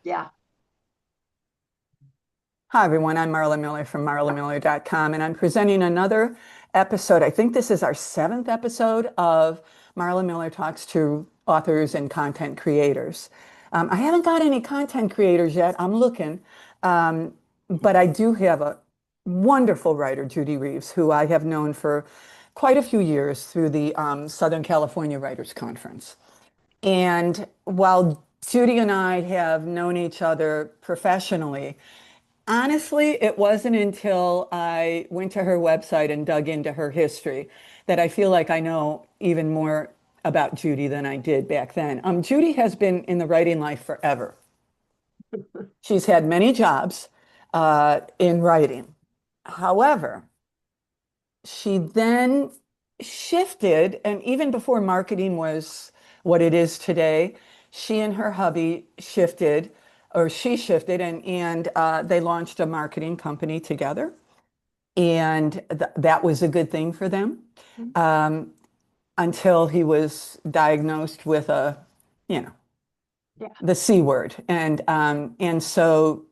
Yeah. Hi, everyone. I'm Marla Miller from marlamiller.com, and I'm presenting another episode. I think this is our seventh episode of Marla Miller Talks to Authors and Content Creators. I haven't got any content creators yet. I'm looking. But I do have a wonderful writer, Judy Reeves, who I have known for quite a few years through the Southern California Writers Conference. And while Judy and I have known each other professionally, honestly, it wasn't until I went to her website and dug into her history that I feel like I know even more about Judy than I did back then. Judy has been in the writing life forever. She's had many jobs in writing. However, she then shifted, and even before marketing was what it is today, she and her hubby shifted, or she shifted, and they launched a marketing company together, and that was a good thing for them um, until he was diagnosed with you know, Yeah. the C word, and so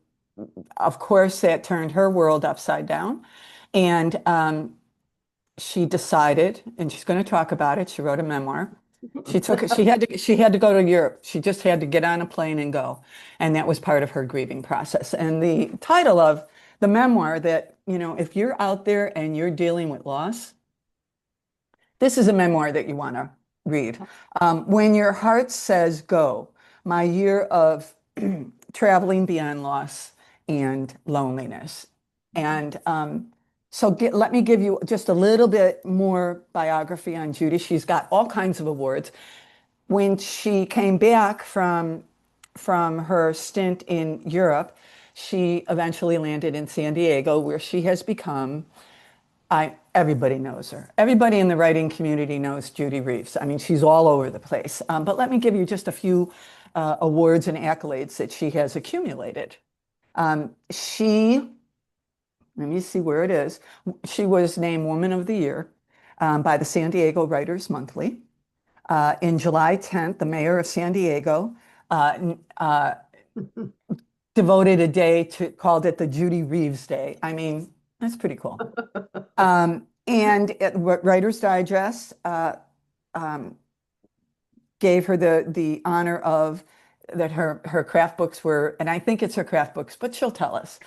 of course that turned her world upside down, and she decided, and she's going to talk about it. She wrote a memoir. She had to go to Europe. She just had to get on a plane and go. And that was part of her grieving process. And the title of the memoir that, if you're out there and you're dealing with loss, this is a memoir that you want to read. When Your Heart Says Go, My Year of Traveling Beyond Loss and Loneliness. And let me give you just a little bit more biography on Judy. She's got all kinds of awards. When she came back from her stint in Europe, she eventually landed in San Diego, where she has become everybody knows her. Everybody in the writing community knows Judy Reeves. I mean, she's all over the place. But let me give you just a few awards and accolades that she has accumulated. She, let me see where it is. She was named Woman of the Year by the San Diego Writers Monthly. In July 10th, the mayor of San Diego devoted a day called it the Judy Reeves Day. I mean, that's pretty cool. And Writer's Digest um, gave her the honor of that her craft books were, and I think it's her craft books, but she'll tell us,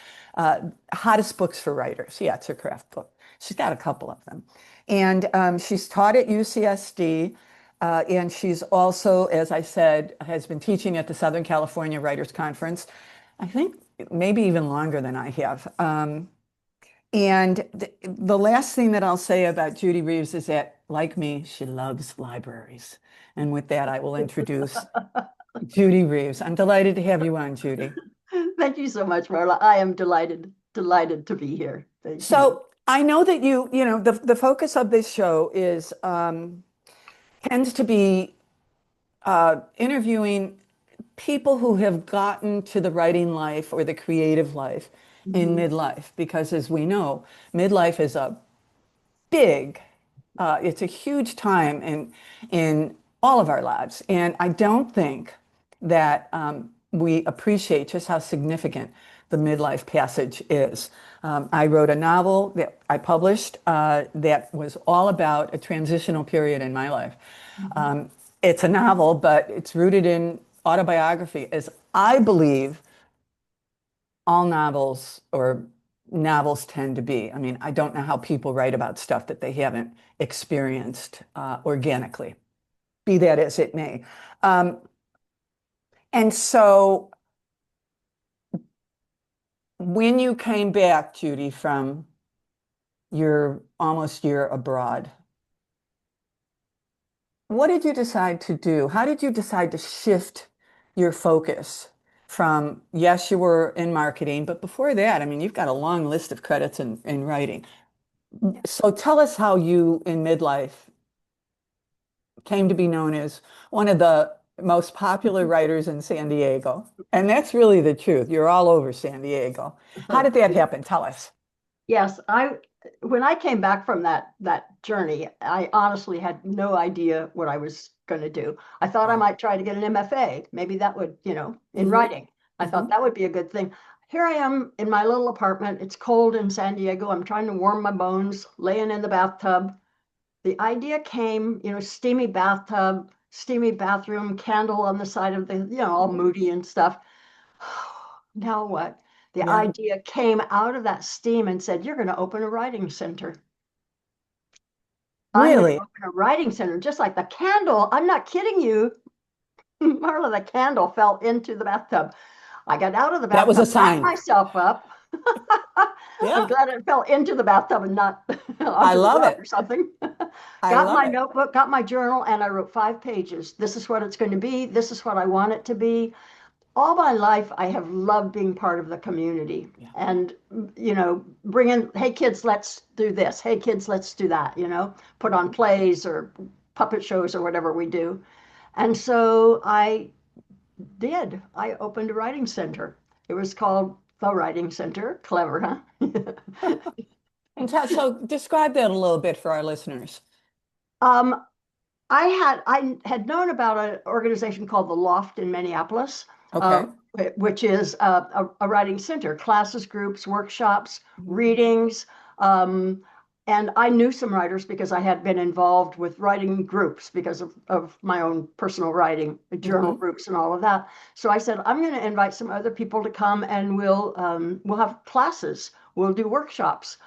hottest books for writers. Yeah, it's her craft book. She's got a couple of them. And she's taught at UCSD, and she's also, as I said, has been teaching at the Southern California Writers Conference, I think maybe even longer than I have. And the last thing that I'll say about Judy Reeves is that, like me, she loves libraries. And with that, I will introduce Judy Reeves. I'm delighted to have you on, Judy. Thank you so much, Marla. I am delighted to be here. Thank you. So I know that the focus of this show is tends to be interviewing people who have gotten to the writing life or the creative life in Mhm. midlife, because as we know, midlife is a big, it's a huge time in all of our lives. And I don't think that we appreciate just how significant the midlife passage is. I wrote a novel that I published that was all about a transitional period in my life. Mhm. Um, it's a novel, but it's rooted in autobiography, as I believe all novels tend to be. I mean, I don't know how people write about stuff that they haven't experienced organically, be that as it may. Um, and so when you came back, Judy, from your almost year abroad, what did you decide to do? How did you decide to shift your focus from, yes, you were in marketing, but before that, I mean, you've got a long list of credits in writing. Yeah. So tell us how you, in midlife, came to be known as one of the most popular writers in San Diego. And that's really the truth. You're all over San Diego. How did that happen? Tell us. Yes, I when I came back from that journey, I honestly had no idea what I was going to do. I thought I might try to get an MFA. Maybe that would, in Hmm. writing. I thought Mhm. that would be a good thing. Here I am in my little apartment. It's cold in San Diego. I'm trying to warm my bones, laying in the bathtub. The idea came, steamy bathtub, steamy bathroom, candle on the side of the, all Mhm. moody and stuff. Now what? The Yeah. idea came out of that steam and said, you're going to open a writing center. I'm going to Really? open a writing center, just like the candle. I'm not kidding you. Marla, the candle fell into the bathtub. I got out of the That was a bathtub, wrapped sign. myself up. I'm Yeah. glad it fell into the bathtub and not I onto the love rug it. or something. I Got love my it. notebook, got my journal, and I wrote 5 pages. This is what it's going to be. This is what I want it to be. All my life, I have loved being part of the community Yeah. and, bring in, hey, kids, let's do this. Hey, kids, let's do that, put on Mhm. plays or puppet shows or whatever we do. And so I did. I opened a writing center. It was called the Writing Center. Clever, huh? And so describe that a little bit for our listeners. um, I had known about an organization called the Loft in Minneapolis, uh, Okay. which is a writing center, classes, groups, workshops, Mhm. readings. Um, and I knew some writers because I had been involved with writing groups because of my own personal writing, journal Mhm. groups, and all of that. So I said, I'm going to invite some other people to come, and we'll have classes, we'll do workshops.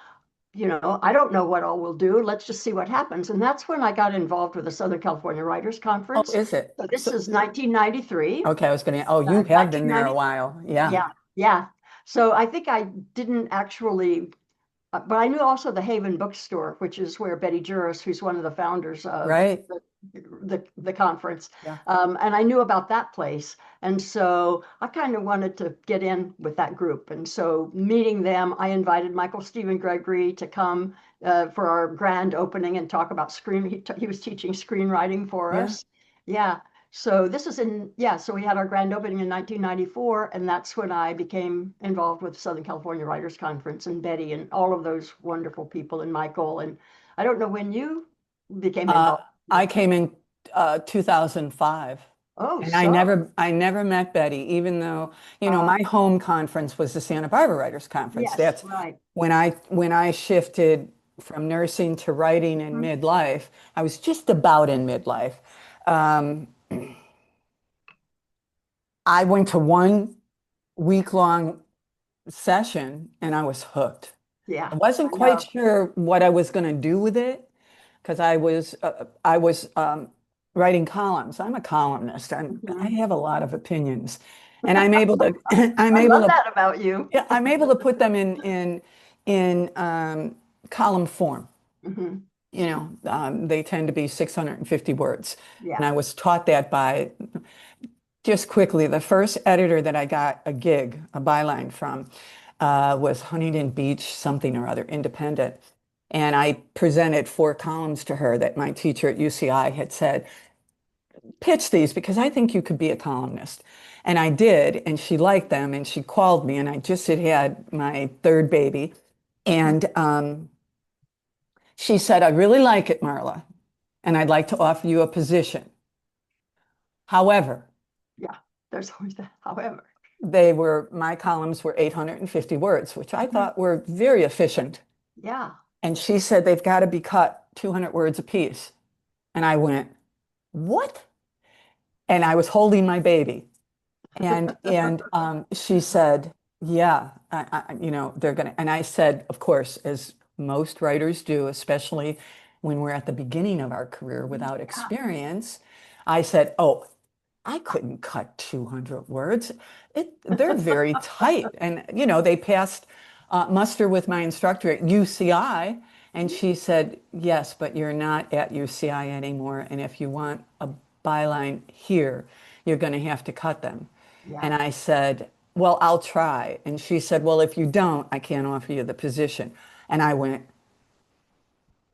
I don't know what all we'll do. Let's just see what happens. And that's when I got involved with the Southern California Writers Oh, Conference. is it? So this So, is 1993, okay, I was gonna, oh, you have been there a 1990. while. Yeah. Yeah, yeah. So I think I didn't actually, but I knew also the Haven Bookstore, which is where Betty Juris, who's one of the founders of Right. the conference, Yeah. and I knew about that place, and so I kind of wanted to get in with that group, and so meeting them, I invited Michael Stephen Gregory to come for our grand opening and talk about he was teaching screenwriting for Yeah. us. Yeah. So this is yeah, so we had our grand opening in 1994, and that's when I became involved with Southern California Writers Conference and Betty and all of those wonderful people and Michael. And I don't know when you became Uh, involved. I came in 2005. Oh, And so, I never met Betty, even though, uh, my home conference was the Santa Barbara Writers Conference. yes, That's right. when I shifted from nursing to writing in Mhm. midlife. I was just about in midlife. Um, I went to one week-long session and I was hooked. Yeah, I wasn't I quite know. sure what I was going to do with it because I was writing columns. I'm a columnist. I Mhm. have a lot of opinions, and I'm able to I'm I able love to that about you. yeah, I'm able to put them in column form. Mhm. They tend to be 650 words, and Yeah. I was taught that by just quickly. The first editor that I got a byline from, was Huntington Beach something or other, independent. And I presented 4 columns to her that my teacher at UCI had said, pitch these because I think you could be a columnist. And I did, and she liked them, and she called me, and I just had my third baby. Mhm. And she said, I really like it, Marla, and I'd like to offer you a position. However, Yeah, there's always that. However. my columns were 850 words, which I Mhm. thought were very efficient. Yeah. And she said they've got to be cut 200 words apiece. And I went, what? And I was holding my baby. And she said, yeah, they're gonna. And I said, of course, as most writers do, especially when we're at the beginning of our career without Yeah. experience, I said, oh, I couldn't cut 200 words. They're very tight. And, they passed muster with my instructor at UCI, and she said, yes, but you're not at UCI anymore. And if you want a byline here, you're going to have to cut them. Yeah. And I said, well, I'll try. And she said, well, if you don't, I can't offer you the position. And I went,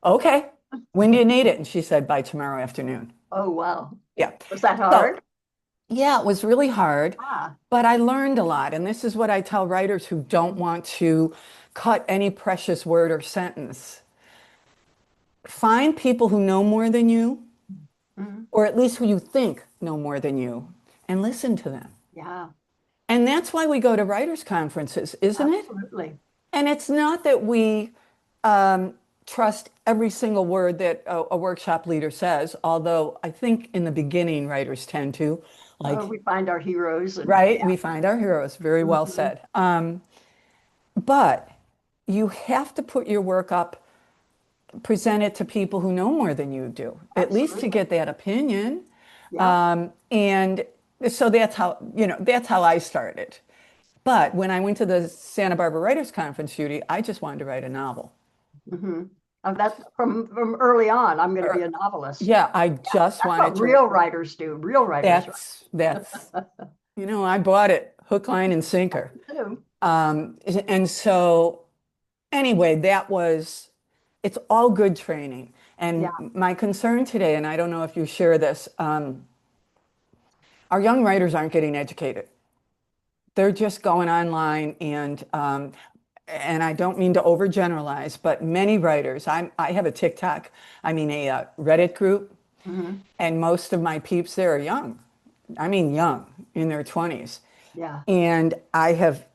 okay, when do you need it? And she said, by tomorrow afternoon. Oh, wow. Yeah. Was that So hard? yeah, it was really hard, Ah, but I learned a lot. And this is what I tell writers who don't want to cut any precious word or sentence. Find people who know more than you, mhm. or at least who you think know more than you, and listen to them. Yeah. And that's why we go to writers' conferences, isn't it? Absolutely. And it's not that we um, trust every single word that a workshop leader says, although I think in the beginning, writers tend to, like, We find our heroes and right, yeah. we find our heroes, very well Mhm. said. But you have to put your work up, present it to people who know more than you do, at least to Absolutely. get that opinion. Yeah. And so that's how, that's how I started. But when I went to the Santa Barbara Writers Conference, Judy, I just wanted to write a novel. Hmm. That from early on, I'm going to be Or, a novelist. yeah, I Yeah. just That's wanted what to. real writers do. Real writers That's, I bought it hook, line, and sinker. do. And so anyway, it's all good training. And Yeah. my concern today, and I don't know if you share this, our young writers aren't getting educated. They're just going online and I don't mean to overgeneralize, but many writers, I have a TikTok, I mean a Reddit group, Hmm. and most of my peeps there are young. I mean young, in their 20s. Yeah. And I have,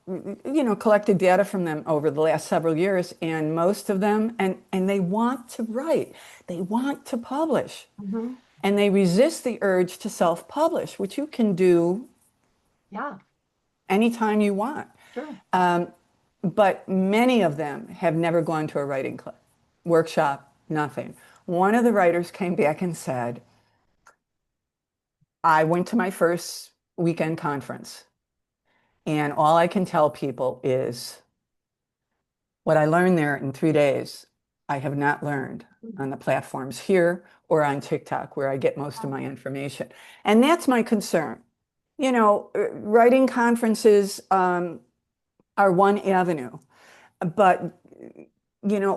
collected data from them over the last several years, and most of them, and they want to write, they want to publish, Hmm. and they resist the urge to self-publish, which you can do Yeah. anytime you want. Sure. But many of them have never gone to a writing workshop, nothing. One of the writers came back and said, I went to my first weekend conference, and all I can tell people is what I learned there in 3 days, I have not learned on the platforms here or on TikTok, where I get most of my information. And that's my concern. Writing conferences are one avenue, but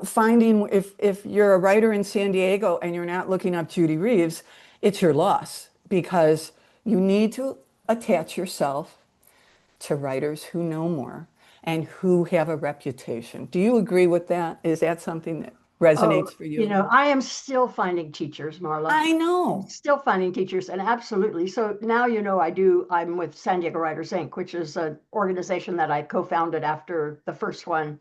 finding if you're a writer in San Diego and you're not looking up Judy Reeves, it's your loss because you need to attach yourself to writers who know more and who have a reputation. Do you agree with that? Is that something that Oh, resonates for you? I am still finding teachers, Marla. I I'm know. still finding teachers, and absolutely. So now I'm with San Diego Writers Inc., which is an organization that I co-founded after the first one,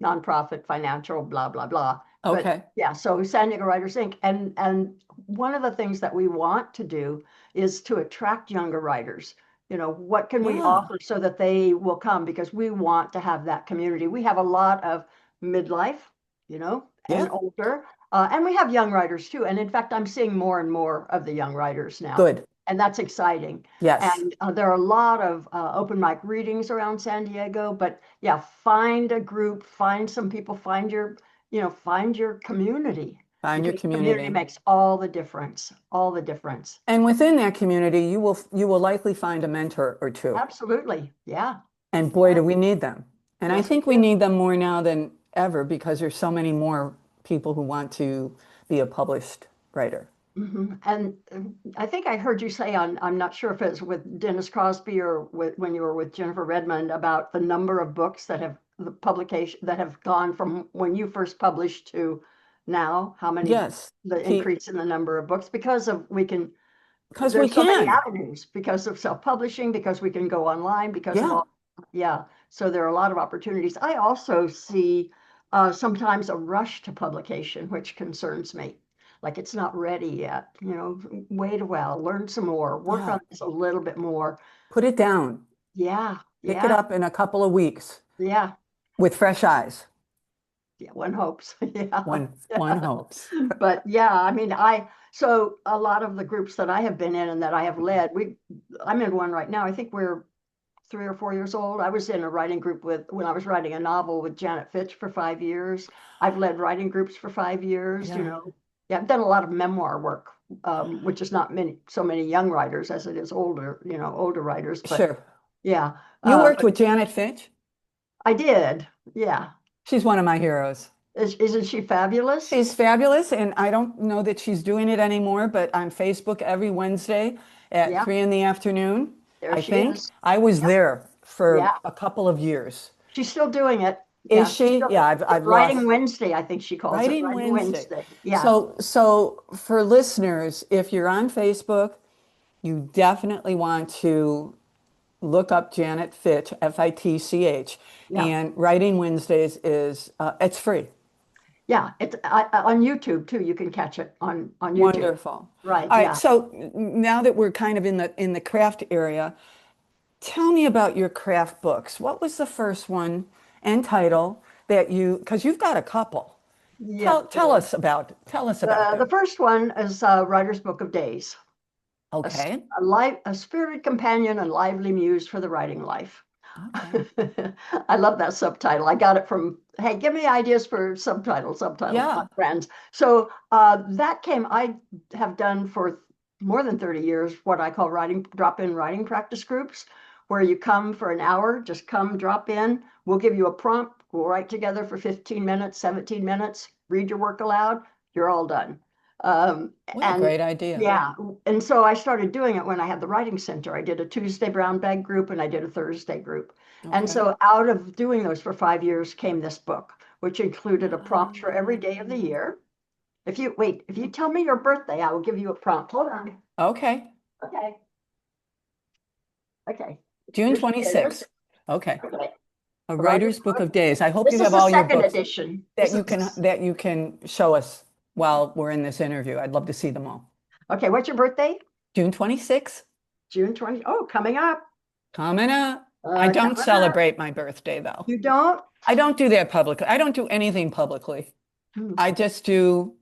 nonprofit, financial, blah, blah, blah. But Okay. yeah, so San Diego Writers Inc. And one of the things that we want to do is to attract younger writers. What can we Yeah. offer so that they will come? Because we want to have that community. We have a lot of midlife, and Yeah. older. And we have young writers too. And in fact, I'm seeing more and more of the young writers now. Good. And that's exciting. Yes. And there are a lot of open mic readings around San Diego. But yeah, find a group, find some people, find your community Find your because community community. makes all the difference, all the difference. And within that community, you will likely find a mentor or two. Absolutely. Yeah. And boy, Yeah. do we need them. And I Yes, we think we do. need them more now than ever because there's so many more people who want to be a published writer. And I think I heard you say I'm not sure if it's with Dennis Crosby or when you were with Jennifer Redmond about the number of books that have the publication that have gone from when you first published to now, how many, Yes, the increase in the number of books because of because we there's so many can. avenues because of self-publishing, because we can go online, because of Yeah, all, yeah. So there are a lot of opportunities. I also see sometimes a rush to publication, which concerns me. Like it's not ready yet, wait a while, learn some more, work yeah. on this a little bit more. Put it down. Yeah, Pick it yeah, up in a couple of weeks yeah, with fresh eyes. yeah, one hopes. Yeah. One hopes. But yeah, I mean, so a lot of the groups that I have been in and that I have led, I'm in one right now. I think we're 3 or 4 years old. I was in a writing group when I was writing a novel with Janet Fitch for 5 years. I've led writing groups for 5 years, Yeah, Yeah, I've done a lot of memoir work, which is not so many young writers as it is older writers. But sure. yeah, You worked but with Janet Fitch. I did. Yeah. She's one of my heroes. Isn't she fabulous? She's fabulous, and I don't know that she's doing it anymore, but on Facebook every Wednesday at Yeah, 3 in the afternoon, there I she think. is. I was Yeah, there for yeah. a couple of years. She's still doing it. Is Yeah, she? Yeah, I've Writing lost Wednesday, I think she calls it. Writing Writing Wednesday. Wednesday. Yeah. So for listeners, if you're on Facebook, you definitely want to look up Janet Fitch, Fitch, Yeah. and Writing Wednesdays is it's free. Yeah. On YouTube too. You can catch it on YouTube. Wonderful. Right. All right, Yeah. so now that we're kind of in the craft area, tell me about your craft books. What was the first one and title that you, because you've got a couple. Yep. Tell us about The them. first one is Writer's Book of Days, Okay. a spirited companion and lively muse for the writing life. Okay. I love that subtitle. I got it from, hey, give me ideas for subtitles, my Yeah. friends. So that came, I have done for more than 30 years what I call drop-in writing practice groups, where you come for an hour, just come drop in. We'll give you a prompt. We'll write together for 15 minutes, 17 minutes, read your work aloud. You're all done. Um, What a and great idea. yeah, and so I started doing it when I had the writing center. I did a Tuesday brown bag group and I did a Thursday group. And Okay. so out of doing those for 5 years came this book, which included a prompt for every day of the Um, year. If you tell me your birthday, I will give you a prompt. Hold on. okay. Okay. Okay. June Here's your day. 26th. Okay. Okay. A A writer's writer's book book. of days. I hope This you is have the all your second books edition. that you can show us while we're in this interview. I'd love to see them all. Okay. What's your birthday? June 26th, June 20. Oh, coming up. coming up. I don't Coming up. celebrate my birthday though. You don't? I don't do that publicly. I don't do anything publicly. Hmm. I just do,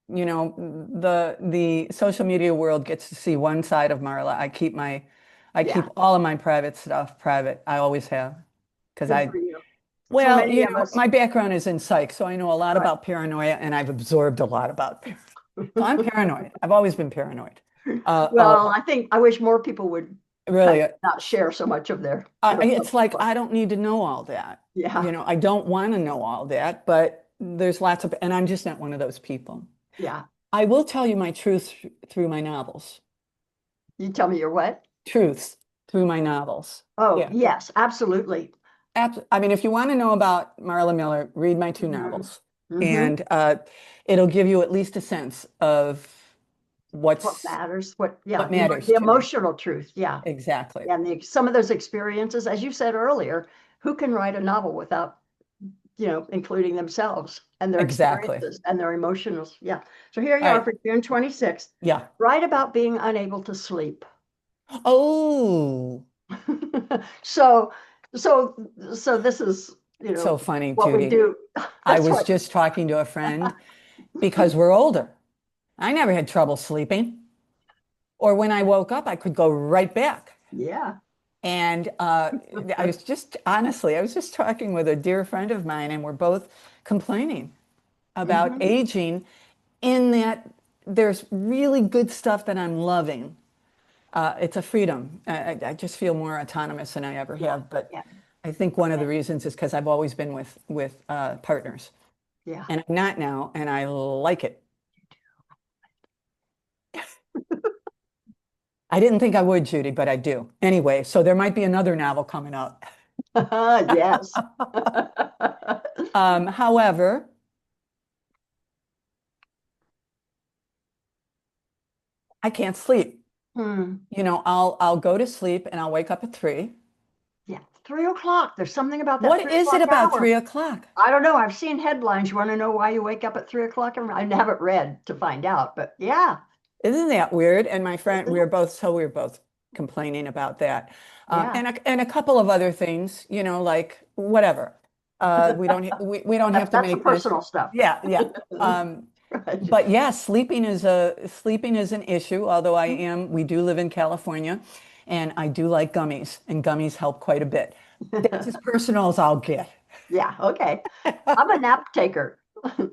the social media world gets to see one side of Marla. I keep Yeah. all of my private stuff private. I always have. Because Good for you. So well, many of us. my background is in psych, so I know a lot Right. about paranoia and I've absorbed a lot about paranoia. So I'm paranoid. I've always been paranoid. Uh, uh, Well, I wish more people would kind really, of not share so much of their it's public like life. I don't need to know all that. Yeah, I don't want to know all that, but there's lots of, and I'm just not one of those people. yeah. I will tell you my truth through my novels. You tell me your what? Truths through my novels. Oh, Yeah. yes, absolutely. I mean, if you want to know about Marla Miller, read my two Hmm. novels, Hmm. and it'll give you at least a sense of What what's matters? what The matters to me. emotional truth. Yeah. Exactly. Yeah, and some of those experiences, as you said earlier, who can write a novel without, including themselves and their Exactly. experiences and their emotions? Yeah. So here you All are right. for June 26th. Yeah. Write about being unable to sleep. Oh, So, so, so this is, so funny, what we Judy. do. I That's was what, just talking to a friend because we're older. I never had trouble sleeping, or when I woke up, I could go right back. yeah. And I was just talking with a dear friend of mine, and we're both complaining about Hmm. aging in that there's really good stuff that I'm loving. It's a freedom. I just feel more autonomous than I ever Yeah. have. But Yeah. I think one of the Okay. reasons is because I've always been with partners, Yeah. and I'm not now, and I like it. I didn't think I would, Judy, but I do. Anyway, so there might be another novel coming out. Yes. However, I can't sleep. Hmm. I'll go to sleep and I'll wake up at 3. Yeah. 3 o'clock. There's something about that What three is it o'clock about hour. 3 o'clock? I don't know. I've seen headlines. You want to know why you wake up at 3 o'clock? I haven't read to find out, but yeah. Isn't that weird? And my friend, we were both complaining about that. Yeah. And a couple of other things, like whatever. We don't have to That's the make this. personal stuff. Yeah, yeah. Right. But yeah, sleeping is an issue, although we do live in California and I do like gummies and gummies help quite a bit. That's as personal as I'll get. Yeah. Okay. I'm a nap taker.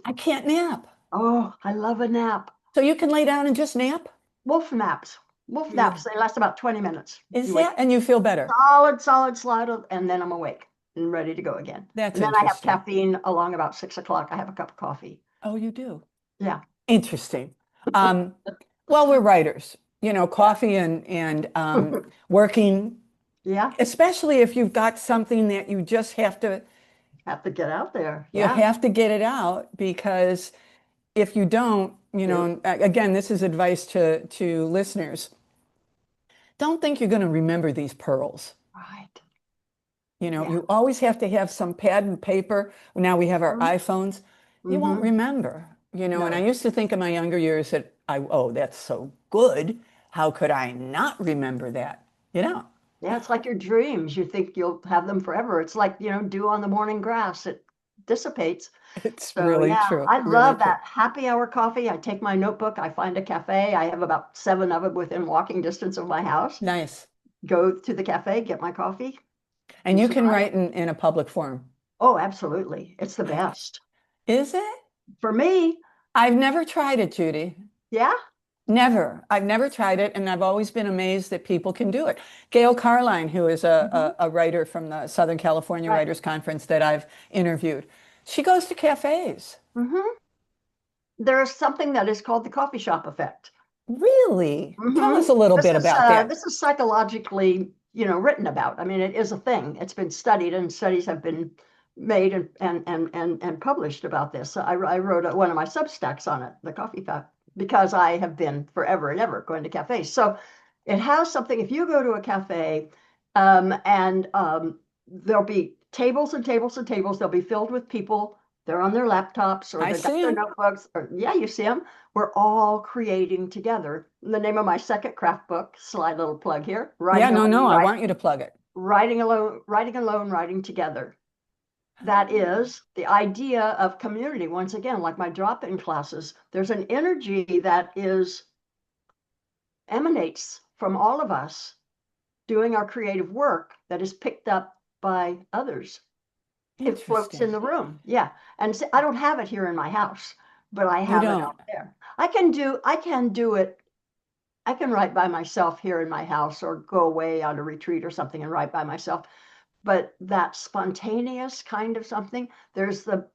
I can't nap. Oh, I love a nap. So you can lay down and just nap? Wolf naps. Wolf Yeah. naps. They last about 20 minutes. Is You wake that? And you feel better. solid, solid slide of, and then I'm awake and ready to go again. That's And then I have interesting. caffeine along about 6 o'clock. I have a cup of coffee. Oh, you do? Yeah. Interesting. Um, well, we're writers, coffee and working, Yeah. especially if you've got something that you just Have to get out there. you Yeah. have to get it out because if you don't, It- again, this is advice to listeners. don't think you're going to remember these pearls. Right. You know, Yeah. you always have to have some pad and paper. Now we have our iPhones. You won't Mm-hmm. remember, you know, and I No. used to think in my younger years that oh, that's so good. How could I not remember that? You know, Yeah, it's like your dreams. You think you'll have them forever. It's like, dew on the morning grass. It dissipates. it's So really yeah, true, I really love true. that happy hour coffee. I take my notebook, I find a cafe. I have about seven of them within walking distance of my house. Nice. Go to the cafe, get my coffee, And and you sit can by it. write in a public forum. Oh, absolutely. It's the I, best. is it? For me, I've never tried it, Judy. yeah. Never. I've never tried it, and I've always been amazed that people can do it. Gail Carline, who is Hmm. a writer from the Southern California Right. Writers Conference that I've interviewed, she goes to cafes. Hmm. There is something that is called the coffee shop effect. Really? Tell Hmm. us a little This bit is about that. this is psychologically, written about. I mean, it is a thing. It's been studied, and studies have been made and published about this. So I wrote one of my Substacks on it, the coffee shop, because I have been forever and ever going to cafes. So it has something. If you go to a cafe, and there'll be tables and tables and tables. They'll be filled with people. They're on their laptops or I they've got see their them. notebooks. Or yeah, you see them. We're all creating together. The name of my second craft book, sly little plug here, Yeah, Writing no, no, Alone, I want you to plug it. Writing Together. That is the idea of community. Once again, like my drop-in classes, there's an energy that is emanates from all of us doing our creative work that is picked up by others. It floats in Interesting. the room. Yeah. And I don't have it here in my house, but I You have it don't. out there. I can do it. I can write by myself here in my house or go away on a retreat or something and write by myself. But that spontaneous kind of something,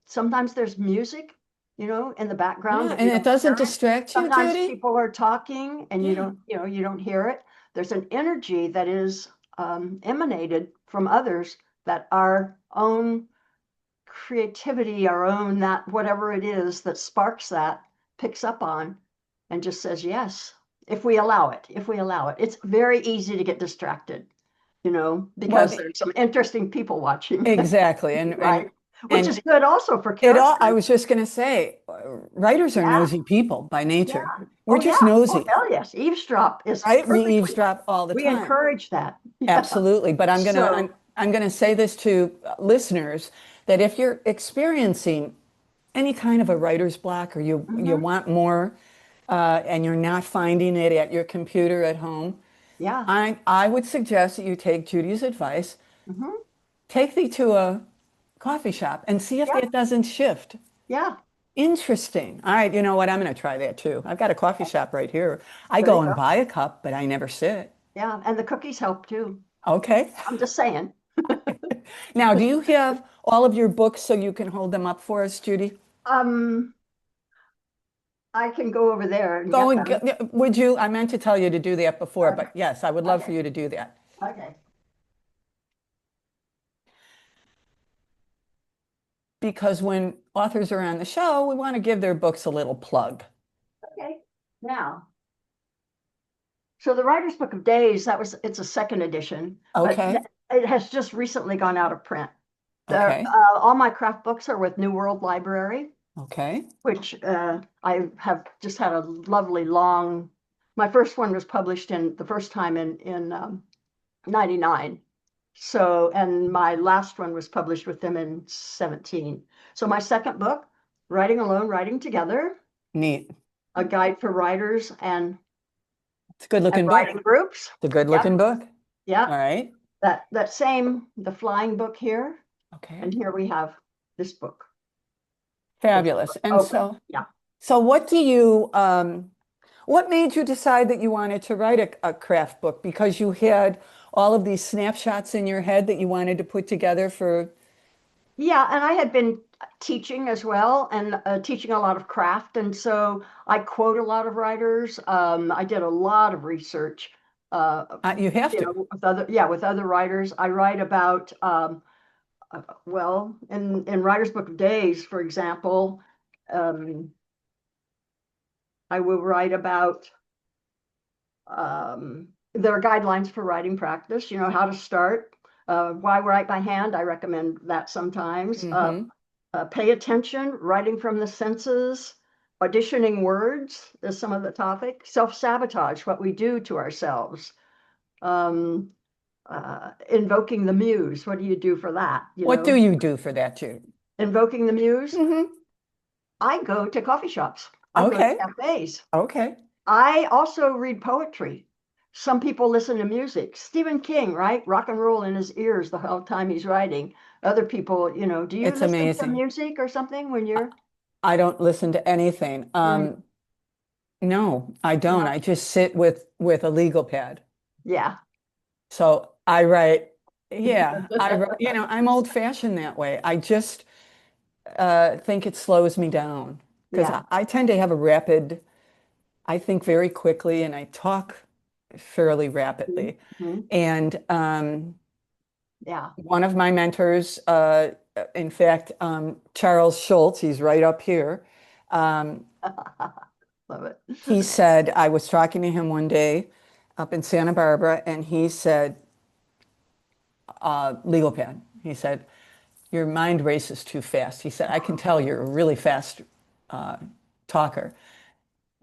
sometimes there's music, in the background, Yeah, but and you it don't doesn't hear it. distract you, Sometimes Judy? people are talking and you Yeah. don't, you don't hear it. There's an energy that is emanated from others that our own creativity, our own that whatever it is that sparks that picks up on and just says yes. If we allow it, it's very easy to get distracted, Well, because there's some interesting people watching, exactly. right? Which And is good also for it all, I character. was just going to say, writers are Yeah, nosy people by yeah. nature. We're Oh just yeah. Oh nosy, hell yes. Eavesdrop is right? We perfectly. eavesdrop all the We time. encourage that. Yeah. Absolutely. But So I'm gonna say this to listeners that if you're experiencing any kind of a writer's block or you mhm, want more and you're not finding it at your computer at home, yeah. I would suggest that you take Judy's advice, Hmm. take thee to a coffee shop and see if Yeah. that doesn't shift. Yeah. Interesting. All right, you know what? I'm going to try that too. I've got a coffee shop right here. I There you go and go. buy a cup, but I never sit. Yeah. And the cookies help too. Okay. I'm just saying. Now, do you have all of your books so you can hold them up for us, Judy? Um, I can go over there and Go get and them. would you? I meant to tell you to do that before, Okay. but yes, I would love for Okay. you to do that Okay. because when authors are on the show, we want to give their books a little plug. Okay. Now, so the Writer's Book of Days, it's a second edition, but Okay. it has just recently gone out of print. Okay. All my craft books are with New World Library, Okay. which I have just had a lovely long. My first one was published in the first time in 99. So, and my last one was published with them in 17. So my second book, Writing Alone, Writing Together, Neat. a guide for writers It's a good and looking book. writing groups. It's a good Yep, looking book. yep. All right. That same, the flying book here, Okay. and here we have this book that's Fabulous. And open. so, Yeah. so what made you decide that you wanted to write a craft book? Because you had all of these snapshots in your head that you wanted to put together for, Yeah, and I had been teaching as well and teaching a lot of craft. And so I quote a lot of writers. I did a lot of research, you have to. with other writers. I write about, well, in Writer's Book of Days, for example, um, I will write about there are guidelines for writing practice, how to start. Why write by hand? I recommend that sometimes. Hmm. Pay attention, writing from the senses, auditioning words is some of the topic. Self-sabotage, what we do to ourselves. Um, Invoking the muse. What do you do for that? What do you do for that, Jude? Invoking the muse. Hmm. I go to coffee shops. I go to Okay. cafes. Okay. I also read poetry. Some people listen to music. Stephen King, right? Rock and roll in his ears the whole time he's writing. Other people, do you It's listen to amazing. music or something when you're? I don't listen to anything. Mm, No, I don't. no. I just sit with a legal pad. Yeah. So I write, yeah, I'm old fashioned that way. I just think it slows me down because Yeah. I tend to have a rapid, I think very quickly and I talk fairly rapidly. Mhm. And Yeah. one of my mentors, in fact, Charles Schultz, he's right up here. Um, Love it. he said, I was talking to him one day up in Santa Barbara, and he said, legal pad. He said, your mind races too fast. He said, I can tell you're a really fast uh, talker.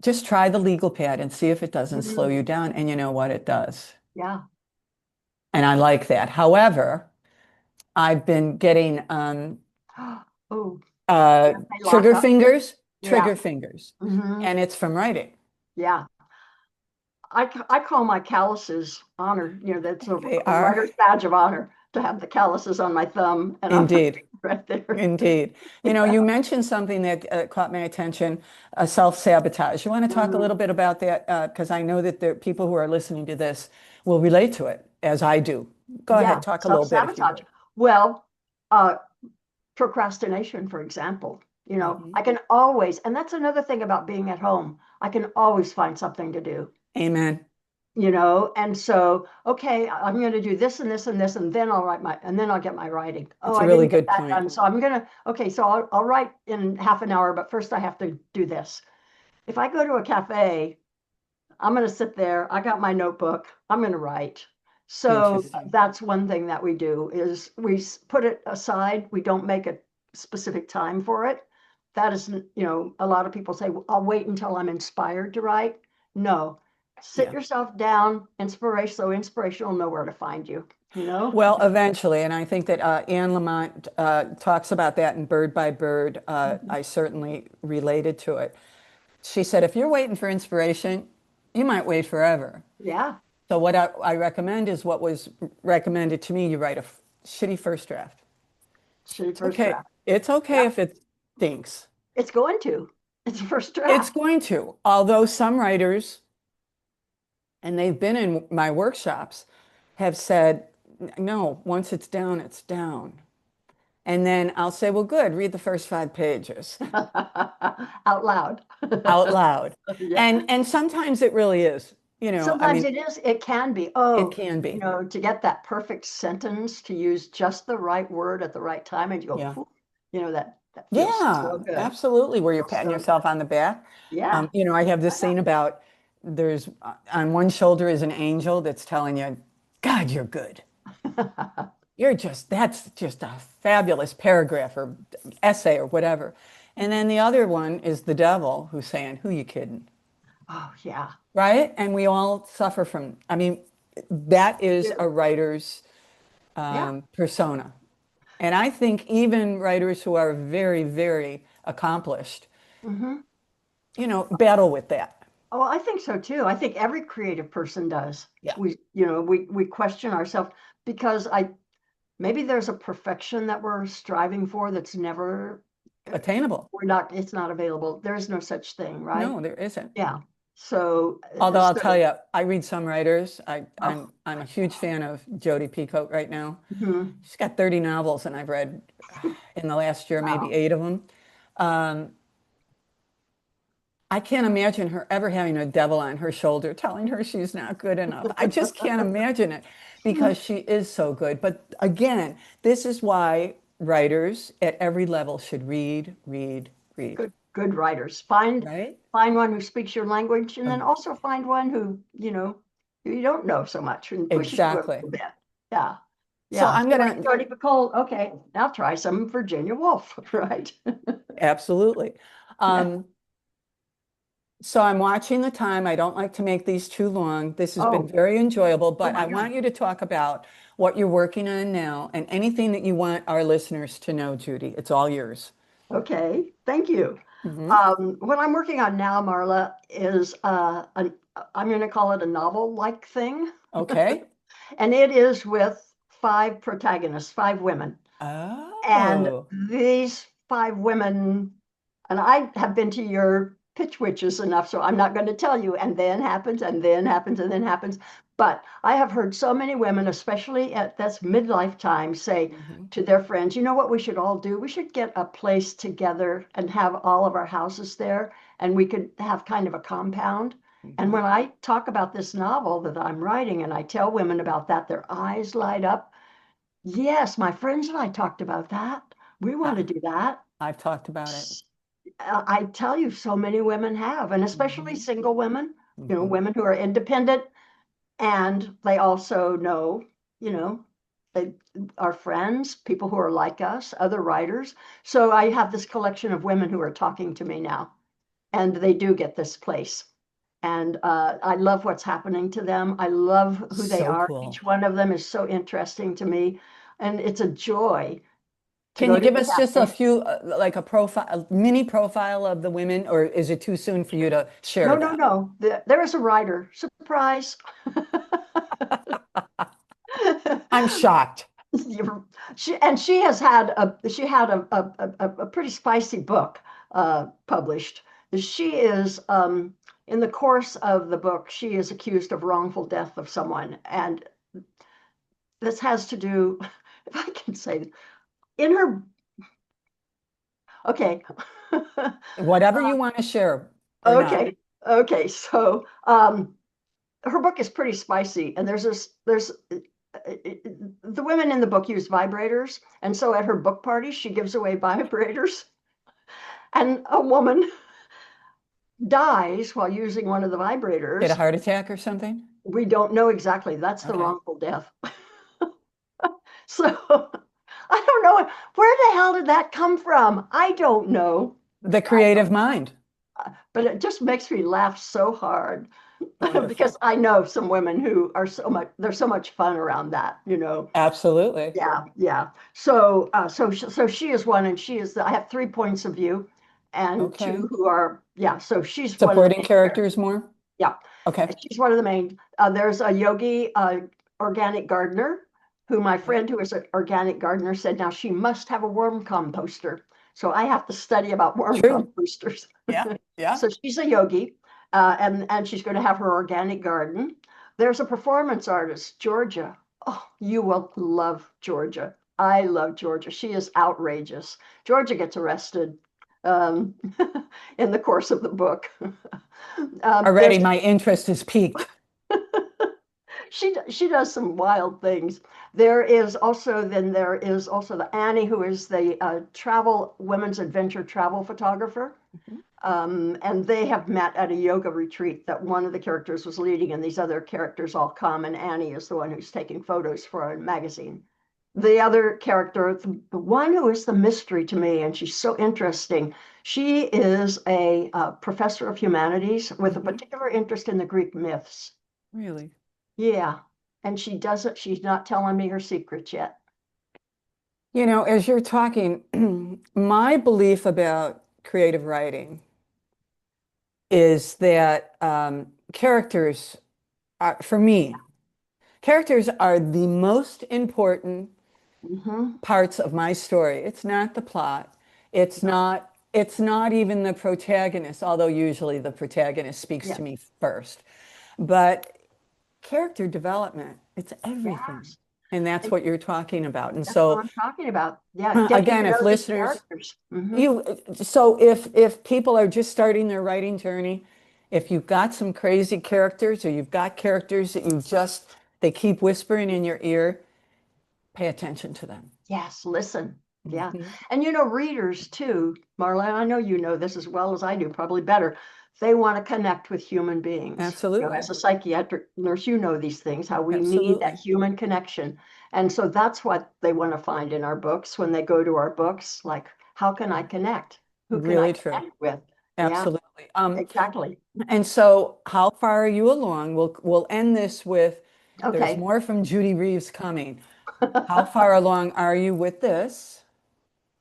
Just try the legal pad and see if it doesn't slow Mhm. you down. And you know what? It does. Yeah. And I like that. However, I've been getting Oh, uh, they lock trigger up. fingers, Yeah. trigger fingers. Hmm. And it's from writing. Yeah. I call my calluses honor. That's They a are writer's badge of honor to have the calluses on my thumb and on my indeed. right there. Indeed. Yeah. You mentioned something that caught my attention, self-sabotage. You want to talk a Mhm. little bit about that? Because I know that the people who are listening to this will relate to it, as I do. Go Yeah. ahead, talk a little bit if you Self-sabotage. would. Well, uh, procrastination, for example. Mhm. I can always, and that's another thing about being at home. I can always find something to do. Amen. And so, okay, I'm going to do this and this and this, and then and then I'll get my writing. Oh, It's a I really didn't get good that point. done. So okay, so I'll write in half an hour, but first I have to do this. If I go to a cafe, I'm going to sit there. I got my notebook. I'm going to write. So Interesting. that's one thing that we do is put it aside. We don't make a specific time for it. That is, a lot of people say, "Well, I'll wait until I'm inspired to write." No, sit Yeah. yourself down. Inspiration will know where to find you, Well, eventually, and I think that Anne Lamott talks about that in Bird by Bird. I certainly related to it. She said, if you're waiting for inspiration, you might wait forever. Yeah, So what I recommend is what was recommended to me. You write a shitty first draft. see It's first okay. draft. It's okay Yeah, if it stinks. it's going to. It's a first It's draft. going to. Although some writers, and they've been in my workshops, have said, no, once it's down, it's down. And then I'll say, well, good, read the first 5 pages Out loud. out loud. Yeah. And sometimes it really is. I Sometimes mean, it can be. it Oh, can be. to get that perfect sentence, to use just the right word at the right time, and you go, Yeah. "Phew," that feels so Yeah, good. absolutely. Where you're Feels patting so good. yourself on the back. Yeah. I have I this know. thing about there's on one shoulder is an angel that's telling you, God, you're good. That's just a fabulous paragraph or essay or whatever. And then the other one is the devil who's saying, who you kidding? Oh, yeah. Right? And we all suffer from, I mean, that is Yeah. a writer's Yeah. persona. And I think even writers who are very, very accomplished, Hmm. battle with that. Oh, I think so too. I think every creative person does. Yeah. We question ourselves because maybe there's a perfection that we're striving for that's never, Attainable. it's not available. There is no such thing, right? No, there isn't. Yeah. So, Although I'll tell you, I read some writers. oh, I'm a huge fan of Jodi Picoult right now. mhm. She's got 30 novels, and I've read in the last year maybe Wow. 8 of them. Um, I can't imagine her ever having a devil on her shoulder telling her she's not good enough. I just can't imagine it because she is so good. But again, this is why writers at every level should read, read, read, Good writers. Find right? find one who speaks your language, and then Um, also find one who, you don't know so much and pushes you a Exactly. little bit. Yeah. So Yeah. I'm So when gonna you go to Nicole, okay, now try some Virginia Woolf, right? absolutely. Yeah. Um, so I'm watching the time. I don't like to make these too long. This has been Oh, very enjoyable, oh but my I God. want you to talk about what you're working on now and anything that you want our listeners to know, Judy. It's all yours. Okay. Thank you. Hmm. What I'm working on now, Marla, is I'm going to call it a novel-like thing. Okay. And it is with five protagonists, five women. And Oh. these five women, and I have been to your pitch witches enough, so I'm not going to tell you, and then happens, and then happens, and then happens. But I have heard so many women, especially at that's midlife time, say Hmm. to their friends, you know what we should all do? We should get a place together and have all of our houses there, and we could have kind of a compound. And Hmm. when I talk about this novel that I'm writing and I tell women about that, their eyes light up. Yes, my friends and I talked about that. We want to I, do that. I've talked about it. I tell you, so many women have, and especially Hmm. single women, Hmm. women who are independent and they also know, you know, they are friends, people who are like us, other writers. So I have this collection of women who are talking to me now, and they do get this place. And I love what's happening to them. I love who they So are. cool. Each one of them is so interesting to me. And it's a joy to Can go you to give the us just a cafe. few, like a profile, a mini profile of the women, or is it too soon for you to No, share no, that? no. There is a writer. Surprise. I'm shocked. She has had a pretty spicy book published. She is in the course of the book, she is accused of wrongful death of someone, and this has to do, if I can say, in her. Okay. Whatever you want to share or not. Okay. Okay. So her book is pretty spicy, and there's the women in the book use vibrators, and so at her book party she gives away vibrators, and a woman dies while using one of the Get a vibrators. heart attack or something? We don't know exactly. That's the Okay. wrongful death. So I don't know where the hell did that come from. I don't know. The I creative don't, mind. but it just makes me laugh so hard because Wonderful. I know some women who are so much, there's so much fun around that. Absolutely. Yeah, yeah. So she is one, and she is I have 3 points of view, and Okay. two who are, yeah. So she's one of the Supporting main characters. characters more? Yeah, Okay. she's one of the main. There's a yogi, organic gardener, who my Okay. friend who is an organic gardener said now she must have a worm composter. So I have to study about worm True. composters. Yeah. Yeah. So she's a yogi, and she's going to have her organic garden. There's a performance artist, Georgia. Oh, you will love Georgia. I love Georgia. She is outrageous. Georgia gets arrested um, in the course of the book. There's Already my interest is piqued. she does some wild things. There is also the Annie, who is the travel women's adventure travel photographer. Mhm. And they have met at a yoga retreat that one of the characters was leading, and these other characters all come, and Annie is the one who's taking photos for a magazine. The other character, the one who is the mystery to me, and she's so interesting, she is a professor of humanities with a Mhm. particular interest in the Greek myths. Really? Yeah, and she doesn't, she's not telling me her secrets yet. As you're talking, my belief about creative writing is that characters are, for me, characters are the most important Hmm. parts of my story. It's not the plot. It's not even the protagonist, although usually the protagonist speaks Yeah, to me first. But character development, it's everything. yes. And that's And what you're talking about. And that's what so I'm talking about. Yeah, getting again, to know if these listeners, characters. Hmm. you so if people are just starting their writing journey, if you've got some crazy characters or you've got characters that they keep whispering in your ear, pay attention to them. Yes, listen. Yeah. Mhm. And readers too, Marla, I know you know this as well as I do, probably better. they want to connect with human beings. Absolutely. As a psychiatric nurse, you know these things, how we need that Absolutely. human connection. And so that's what they want to find in our books when they go to our books, like, how can I connect? Who can I Really true. connect with? Yeah, Absolutely. exactly. And so how far are you along? We'll end this with there's Okay. more from Judy Reeves coming. How far along are you with this?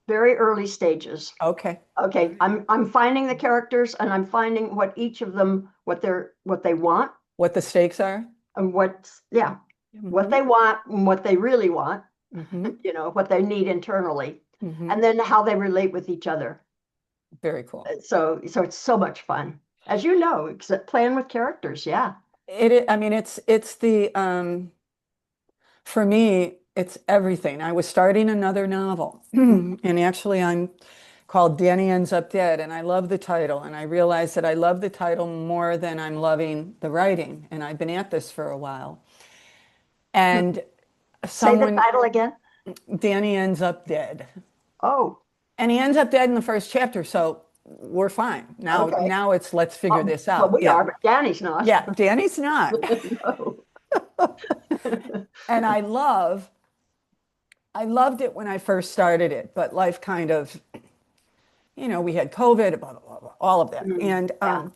Very early stages. Okay. All Okay, right. I'm finding the characters and I'm finding what each of them, what they want What the stakes are? and what Hmm. they want and what they really want, Hmm. what they need internally, Hmm. and then how they relate with each other. Very cool. So it's so much fun. As you know, playing with characters, yeah. I mean, it's the for me, it's everything. I was starting another novel, Mhm. and actually, I'm called Danny Ends Up Dead, and I love the title. And I realized that I love the title more than I'm loving the writing. And I've been at this for a while. And Say the someone, title again. Danny ends up dead, Oh, and he ends up dead in the first chapter. So we're fine. okay. Now it's let's figure Well, this well, out. we Yeah, are, but Danny's not. yeah. Danny's not, No. and I loved it when I first started it, but life kind of, we had COVID, blah, blah, blah, blah, all of that. Mm, yeah,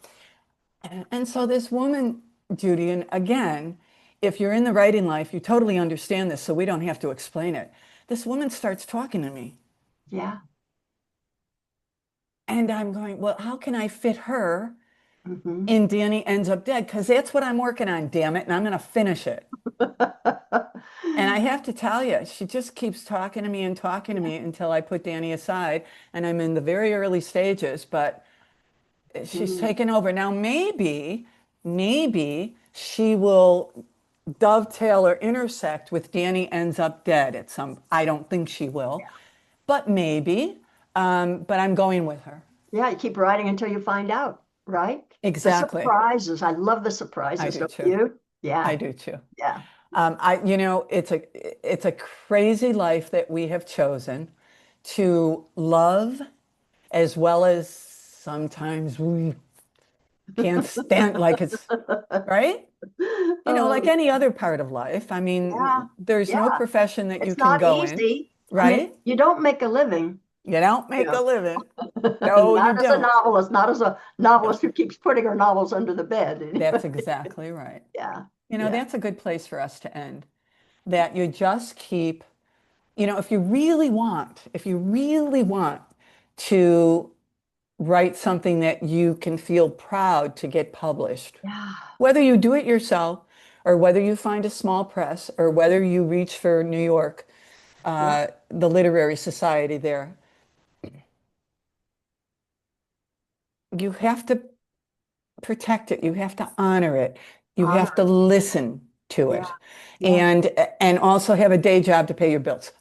And so this woman, Judy, and again, if you're in the writing life, you totally understand this, so we don't have to explain it. This woman starts talking to me, yeah. and I'm going, well, how can I fit her Hmm. in Danny Ends Up Dead? Because that's what I'm working on, damn it, and I'm going to finish it. And I have to tell you, she just keeps talking to me and talking to Yeah. me until I put Danny aside, and I'm in the very early stages, but she's Mm, taken over. Now, maybe she will dovetail or intersect with Danny Ends Up Dead at some, I don't think she will, yeah. but maybe. But I'm going with her. Yeah, you keep writing until you find out, right? The Exactly. surprises. I love the I surprises, do don't too. you? I Yeah, do too. yeah, It's a crazy life that we have chosen to love as well as sometimes we can't stand like it's right. Like Oh, any other part of life. I yeah, mean, there's no yeah. profession that you It's can not go in, easy. I mean, right? you don't make a living, You don't you make a know, living. No, you not as a don't. novelist, not as a No, novelist who keeps putting her novels under the bed. that's exactly right. Yeah, yeah, That's a good place for us to end. That you just keep, if you really want to write something that you can feel proud to get published, yeah, whether you do it yourself or whether you find a small press or whether you reach for New York, yeah. the literary society there, you have to protect it. You have to honor it. You have to Honor. listen to Yeah, it, yeah. and also have a day job to pay your bills.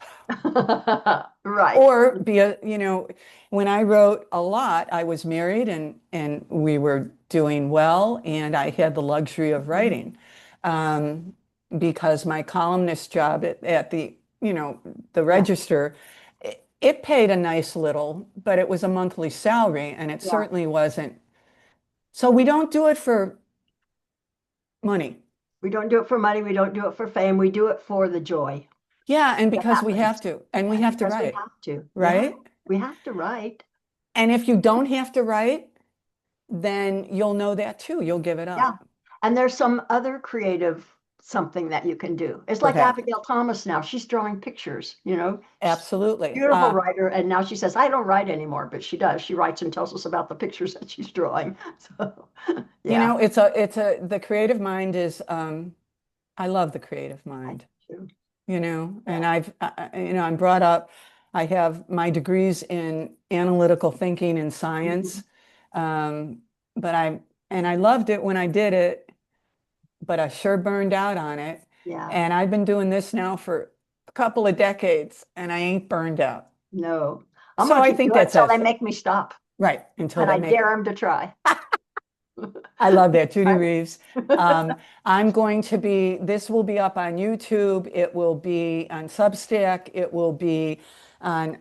Right. Or when I wrote a lot, I was married and we were doing well, and I had the luxury of Mhm. writing because my columnist job at the Yeah, Register, it paid a nice little, but it was a monthly salary, and it yeah. certainly wasn't. So we don't do it for money. We don't do it for money. We don't do it for fame. We do it for the joy Yeah, and that because we have happens. to, and we And have to because we write, have to. Yeah, right? we have to write. And if you don't have to write, then you'll know that too. You'll give it Yeah. up. And there's some other creative something that you can do. It's What like happened? Abigail Thomas now. She's drawing pictures, She's a Absolutely. beautiful writer. And now she says, I don't write anymore, but she does. She writes and tells us about the pictures that she's drawing. So, yeah, The creative mind is, I love the creative I mind, do. and Yeah. I'm brought up, I have my degrees in analytical thinking and Mhm. science, um, but and I loved it when I did it, but I sure burned out on it. Yeah. And I've been doing this now for a couple of decades, and I ain't burned out. No, I'm So going to I keep think doing it that until says they so. make me stop. Right, until And they I make. dare them to try. I love that, Judy Right. Reeves. This will be up on YouTube. It will be on Substack. It will be on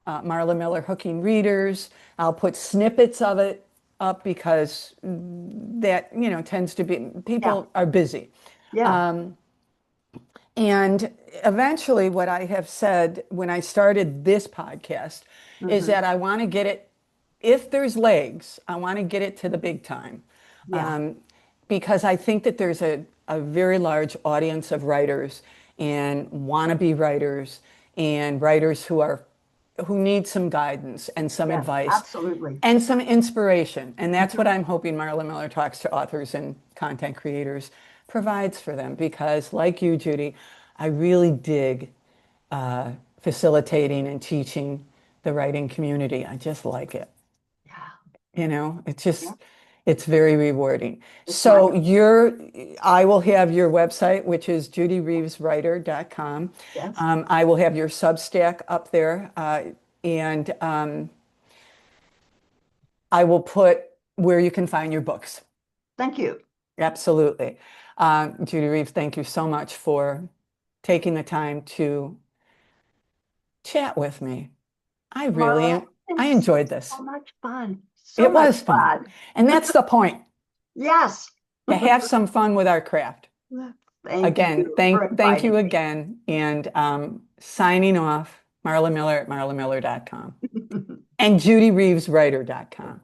Marla Miller Hooking Readers. I'll put snippets of it up because that, tends to be, Yeah. people are busy. Yeah. Um, and eventually, what I have said when I started this podcast is Hmm. that I want to get it, if there's legs, I want to get it to the big time. Yeah. Um, because I think that there's a very large audience of writers and wannabe writers and writers who need some guidance and some Yes, advice absolutely. and some inspiration. And that's what Mhm. I'm hoping Marla Miller Talks to Authors and Content Creators provides for them. Because, like you, Judy, I really dig facilitating and teaching the writing community. I just like it. Yeah. It's Yeah. just, it's very rewarding. It's my, So I will have your website, which is judyreeveswriter.com. yes. I will have your Substack up there, and I will put where you can find your books. Thank you. Absolutely. Judy Reeves, thank you so much for taking the time to chat with me. Marla, I it's enjoyed this. so much fun. So It much was fun. fun. And that's the point, Yes. to have some fun with our craft. Thank Again, you for thank you inviting again. And signing off, Marla Miller at marlamiller.com me. and judyreeveswriter.com.